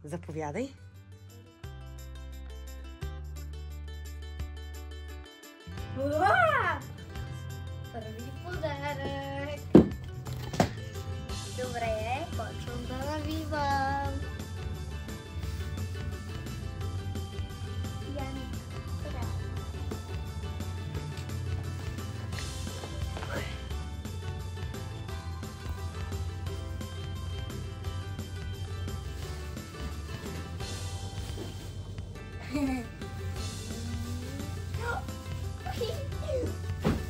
Заповядай. Уа! Първи подарък. Добре, почвам да навивам. Яни, сега.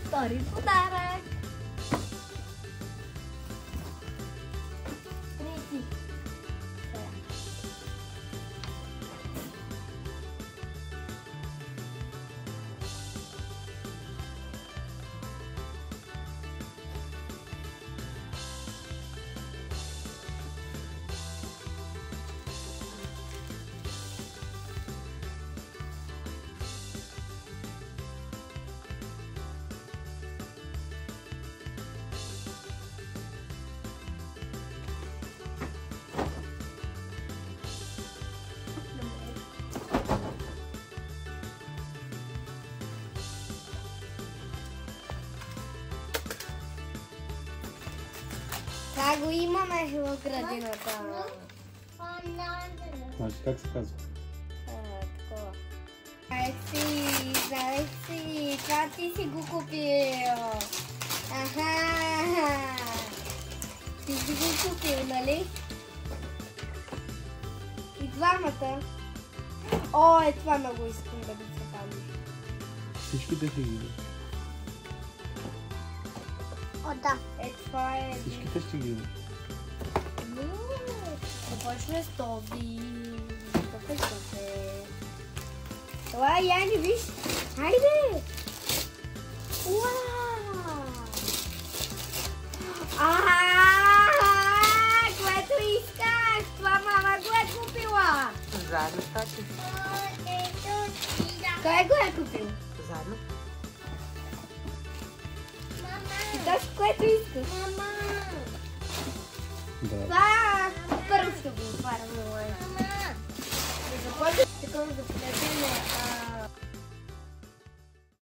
Втори подарък. Трети. Сега. Това го имаме в градината. Значи как се казва? Такова. Знаеш си, това ти си го купил. Аха. Ти си го купил, нали? И двамата. О, това много искам да ви се там. Всичките ще ги видят. О, да. Това е... Всичките ще ги видят. Започне с този. Това, Яни, виж. Хайде! Уау! Което искаш! Това мама го е купила! Заедно с тати. Кой го е купил? Заедно. И точно което искаш. Да. Това първо ще го отваряме. Да започнем. Така да започнем